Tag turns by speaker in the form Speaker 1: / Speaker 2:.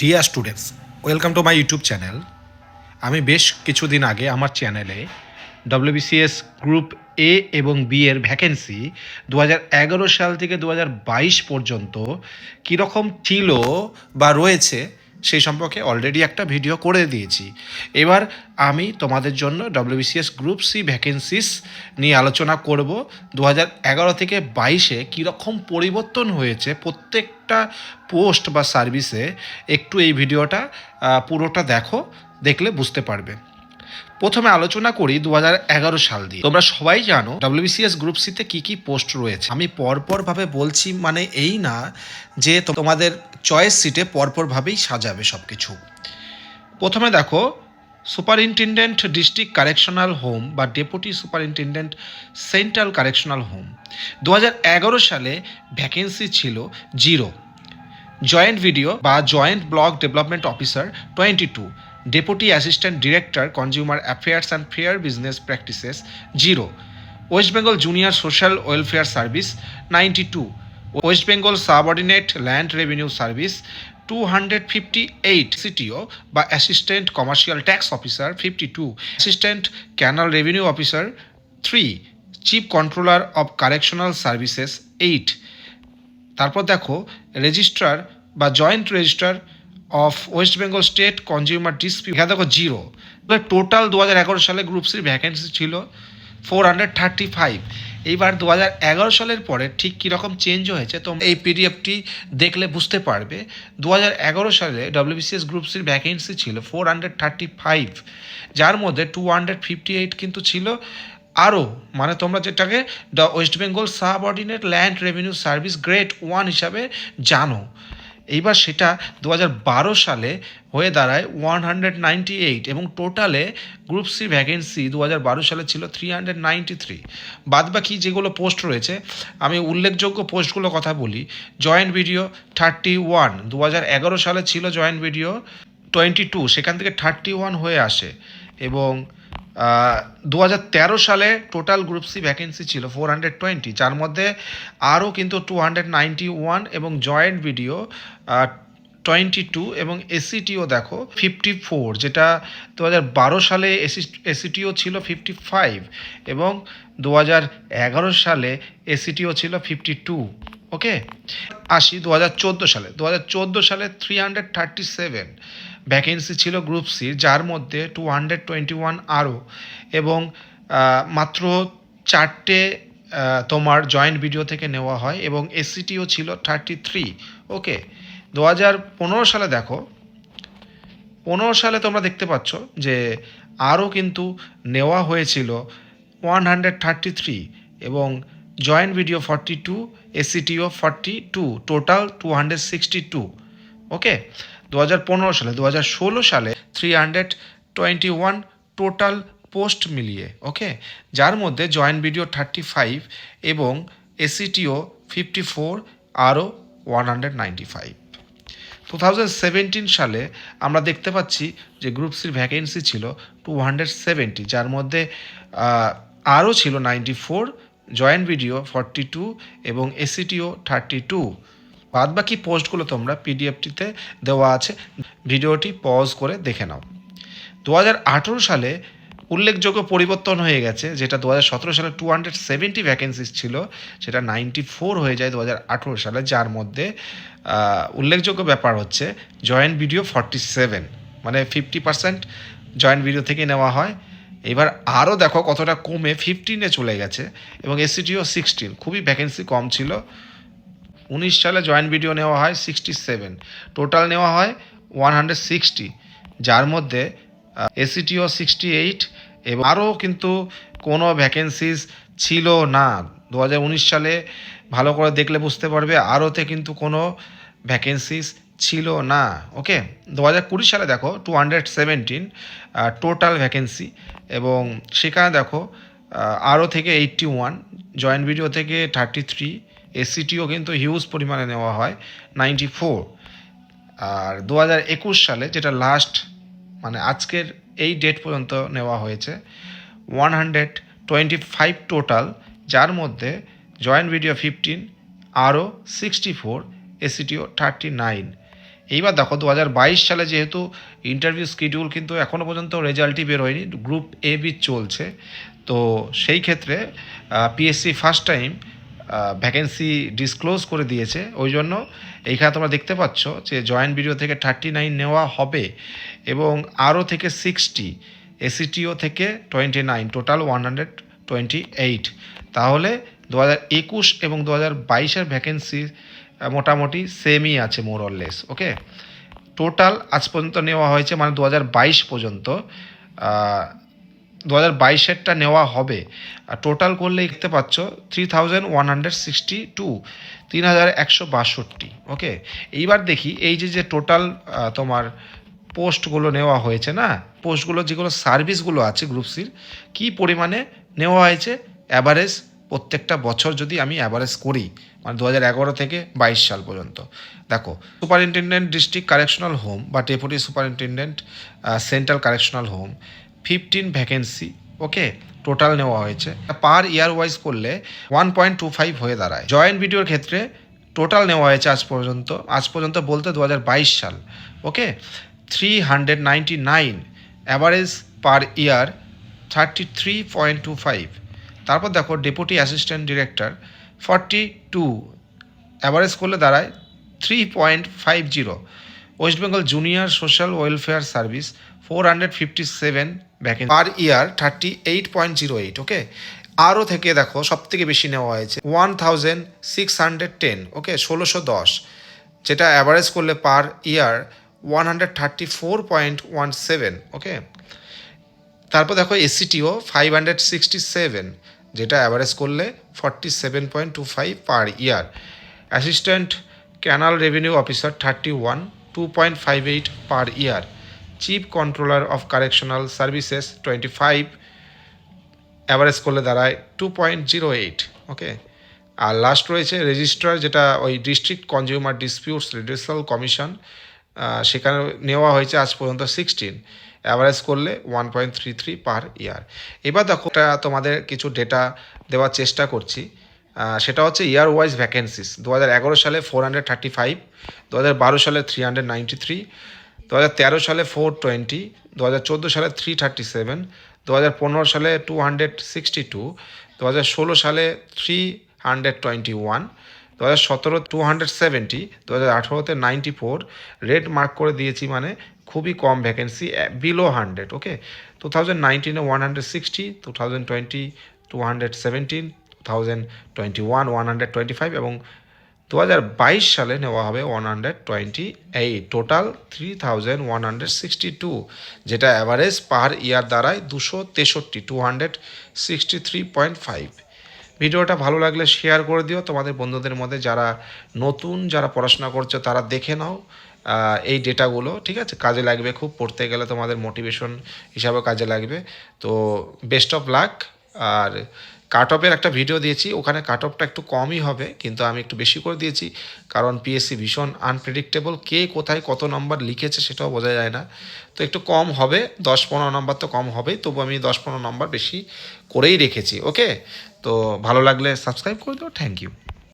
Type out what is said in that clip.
Speaker 1: Dear students, welcome to my YouTube channel. আমি বেশ কিছুদিন আগে আমার চ্যানেলে ডব্লিউবিসিএস গ্রুপ এ এবং বি এর ভ্যাকেন্সি 2011 সাল থেকে 2022 পর্যন্ত কীরকম ছিল বা রয়েছে সেই সম্পর্কে অলরেডি একটা ভিডিও করে দিয়েছি। এবার আমি তোমাদের জন্য ডব্লিউবিসিএস গ্রুপ সি ভ্যাকেন্সিস নিয়ে আলোচনা করব। 2011 থেকে 22-এ কীরকম পরিবর্তন হয়েছে প্রত্যেকটা পোস্ট বা সার্ভিসে, একটু এই ভিডিওটা পুরোটা দেখো, দেখলে বুঝতে পারবে। প্রথমে আলোচনা করি 2011 সাল দিয়ে। তোমরা সবাই জানো ডব্লিউবিসিএস গ্রুপ সিতে কী কী পোস্ট রয়েছে। আমি পরপরভাবে বলছি, মানে এই না যে তোমাদের চয়েস সিটে পরপরভাবেই সাজাবে সব কিছু। প্রথমে দেখো, সুপারিনটেনডেন্ট ডিস্ট্রিক্ট কারেকশনাল হোম বা deputy superintendent central correctional home 2011 সালে ভ্যাকেন্সি ছিল 0। জয়েন্ট ভিডিও বা joint block development officer 22। Deputy assistant director consumer affairs and fair business practices 0। West Bengal junior social welfare service 92। West Bengal subordinate land revenue service 258। CTO বা assistant commercial tax officer 52। Assistant canal revenue officer 3। Chief controller of correctional services 8। তারপর দেখো, registrar বা joint registrar of West Bengal state consumer dispute, এখানে দেখো 0। Total 2011 সালে group সির vacancy ছিল 435। এইবার 2011 সালের পরে ঠিক কীরকম চেঞ্জ হয়েছে তোমরা এই পিডিএফটি দেখলে বুঝতে পারবে। 2011 সালে ডব্লিউবিসিএস গ্রুপ সির ভ্যাকেন্সি ছিল 435, যার মধ্যে 258 কিন্তু ছিল আরও, মানে তোমরা যেটাকে West Bengal subordinate land revenue service grade 1 হিসাবে জানো। এইবার সেটা 2012 সালে হয়ে দাঁড়ায় 198 এবং টোটালে গ্রুপ সি ভ্যাকেন্সি 2012 সালে ছিল 393। বাদবাকি যেগুলো পোস্ট রয়েছে, আমি উল্লেখযোগ্য পোস্টগুলো কথা বলি। জয়েন্ট ভিডিও 31, 2011 সালে ছিল জয়েন্ট ভিডিও 22, সেখান থেকে 31 হয়ে আসে। এবং 2013 সালে টোটাল গ্রুপ সি ভ্যাকেন্সি ছিল 420, যার মধ্যে আরও কিন্তু 291 এবং জয়েন্ট ভিডিও 22 এবং এসিটিও দেখো 54, যেটা 2012 সালে এসিটিও ছিল 55 এবং 2011 সালে এসিটিও ছিল 52। ওকে, আসি 2014 সালে। 2014 সালে 337 ভ্যাকেন্সি ছিল গ্রুপ সি, যার মধ্যে 221 আরও এবং মাত্র 4টে তোমার জয়েন্ট ভিডিও থেকে নেওয়া হয় এবং এসসিটিও ছিল 33। ওকে, 2015 সালে দেখো, 15 সালে তোমরা দেখতে পাচ্ছ যে আরও কিন্তু নেওয়া হয়েছিল 133 এবং জয়েন্ট ভিডিও 42, এসসিটিও 42, টোটাল 262। ওকে, 2015 সালে। 2016 সালে 321 টোটাল পোস্ট মিলিয়ে। ওকে, যার মধ্যে জয়েন্ট ভিডিও 35 এবং এসিটিও 54, আরও 195। 2017 সালে আমরা দেখতে পাচ্ছি যে গ্রুপ সির ভ্যাকেন্সি ছিল 270, যার মধ্যে আরও ছিল 94, জয়েন্ট ভিডিও 42 এবং এসিটিও 32। বাদবাকি পোস্টগুলো তোমরা পিডিএফটিতে দেওয়া আছে, ভিডিওটি পজ করে দেখে নাও। 2018 সালে উল্লেখযোগ্য পরিবর্তন হয়ে গেছে, যেটা 2017 সালে 270 ভ্যাকেন্সিস ছিল, সেটা 94 হয়ে যায় 2018 সালে, যার মধ্যে উল্লেখযোগ্য ব্যাপার হচ্ছে জয়েন্ট ভিডিও 47, মানে 50% জয়েন্ট ভিডিও থেকে নেওয়া হয়। এবার আরও দেখো কতটা কমে 15-এ চলে গেছে এবং এসসিটিও 16, খুবই ভ্যাকেন্সি কম ছিল। 19 সালে জয়েন্ট ভিডিও নেওয়া হয় 67, টোটাল নেওয়া হয় 160, যার মধ্যে এসিটিও 68 এবং আরও কিন্তু কোনো ভ্যাকেন্সিস ছিল না। 2019 সালে ভালো করে দেখলে বুঝতে পারবে, আরওতে কিন্তু কোনো ভ্যাকেন্সিস ছিল না। ওকে, 2020 সালে দেখো 217 টোটাল ভ্যাকেন্সি এবং সেখানে দেখো আরও থেকে 81, জয়েন্ট ভিডিও থেকে 33, এসসিটিও কিন্তু হিউজ পরিমাণে নেওয়া হয় 94। আর 2021 সালে, যেটা লাস্ট, মানে আজকের এই ডেট পর্যন্ত নেওয়া হয়েছে 125 টোটাল, যার মধ্যে জয়েন্ট ভিডিও 15, আরও 64, এসিটিও 39। এইবার দেখো 2022 সালে যেহেতু ইন্টারভিউ শিডিউল কিন্তু এখনও পর্যন্ত রেজাল্টই বের হয়নি, গ্রুপ এ বি চলছে, তো সেই ক্ষেত্রে PSC first time vacancy disclose করে দিয়েছে। ওই জন্য এইখানে তোমরা দেখতে পাচ্ছ যে জয়েন্ট ভিডিও থেকে 39 নেওয়া হবে এবং আরও থেকে 60, এসিটিও থেকে 29, টোটাল 128। তাহলে 2021 এবং 2022-এর ভ্যাকেন্সি মোটামুটি সেমই আছে more or less. Okay, total আজ পর্যন্ত নেওয়া হয়েছে, মানে 2022 পর্যন্ত 2022-এরটা নেওয়া হবে। আর টোটাল করলে দেখতে পাচ্ছ 3162, 3162। ওকে, এইবার দেখি এই যে টোটাল তোমার পোস্টগুলো নেওয়া হয়েছে না, পোস্টগুলো যেগুলো সার্ভিসগুলো আছে গ্রুপ সির, কী পরিমাণে নেওয়া হয়েছে অ্যাভারেজ প্রত্যেকটা বছর যদি আমি অ্যাভারেজ করি, মানে 2011 থেকে 22 সাল পর্যন্ত। দেখো, সুপারিনটেনডেন্ট ডিস্ট্রিক্ট কারেকশনাল হোম বা deputy superintendent central correctional home 15 vacancy. Okay, total নেওয়া হয়েছে, পার ইয়ার ওয়াইজ করলে 1.25 হয়ে দাঁড়ায়। জয়েন্ট ভিডিওর ক্ষেত্রে টোটাল নেওয়া হয়েছে আজ পর্যন্ত বলতে 2022 সাল। ওকে, 399, অ্যাভারেজ পার ইয়ার 33.25। তারপর দেখো ডেপুটি অ্যাসিস্ট্যান্ট ডিরেক্টর 42, অ্যাভারেজ করলে দাঁড়ায় 3.50। West Bengal junior social welfare service 457 vacancy, per year 38.08। Okay, আরও থেকে দেখো সব থেকে বেশি নেওয়া হয়েছে 1610। ওকে, 1610, যেটা অ্যাভারেজ করলে পার ইয়ার 134.17। ওকে, তারপর দেখো এসিটিও 567, যেটা অ্যাভারেজ করলে 47.25 per year. Assistant canal revenue officer 31, 2.58 per year. Chief controller of correctional services 25, average করলে দাঁড়ায় 2.08। ওকে, আর লাস্ট রয়েছে রেজিস্ট্রার, যেটা ওই district consumer disputes redressal commission, সেখানে নেওয়া হয়েছে আজ পর্যন্ত 16, অ্যাভারেজ করলে 1.33 পার ইয়ার। এবার দেখো তোমাদের কিছু ডেটা দেওয়ার চেষ্টা করছি, সেটা হচ্ছে ইয়ার ওয়াইজ ভ্যাকেন্সিস। 2011 সালে 435, 2012 সালে 393, 2013 সালে 420, 2014 সালে 337, 2015 সালে 262, 2016 সালে 321, 2017 270, 2018-তে 94। রেড মার্ক করে দিয়েছি, মানে খুবই কম ভ্যাকেন্সি, বিলো 100। ওকে, 2019-এ 160, 2020 217, 2021 125 এবং 2022 সালে নেওয়া হবে 128, টোটাল 3162, যেটা অ্যাভারেজ পার ইয়ার দাঁড়ায় 263.5। ভিডিওটা ভালো লাগলে শেয়ার করে দিও তোমাদের বন্ধুদের মধ্যে, যারা পড়াশোনা করছো তারা দেখে নাও এই ডেটাগুলো, ঠিক আছে? কাজে লাগবে খুব, পড়তে গেলে তোমাদের মোটিভেশন হিসাবে কাজে লাগবে। তো বেস্ট অফ লাক। আর কাট অফের একটা ভিডিও দিয়েছি, ওখানে কাট অফটা একটু কমই হবে, কিন্তু আমি একটু বেশি করে দিয়েছি, কারণ পিএসসি ভীষণ আনপ্রেডিক্টেবল, কে কোথায় কত নম্বর লিখেছে সেটাও বোঝা যায় না। তো একটু কম হবে, 10-15 নম্বর তো কম হবেই, তবু আমি 10-15 নম্বর বেশি করেই রেখেছি। ওকে, তো ভালো লাগলে সাবস্ক্রাইব করে দিও। Thank you.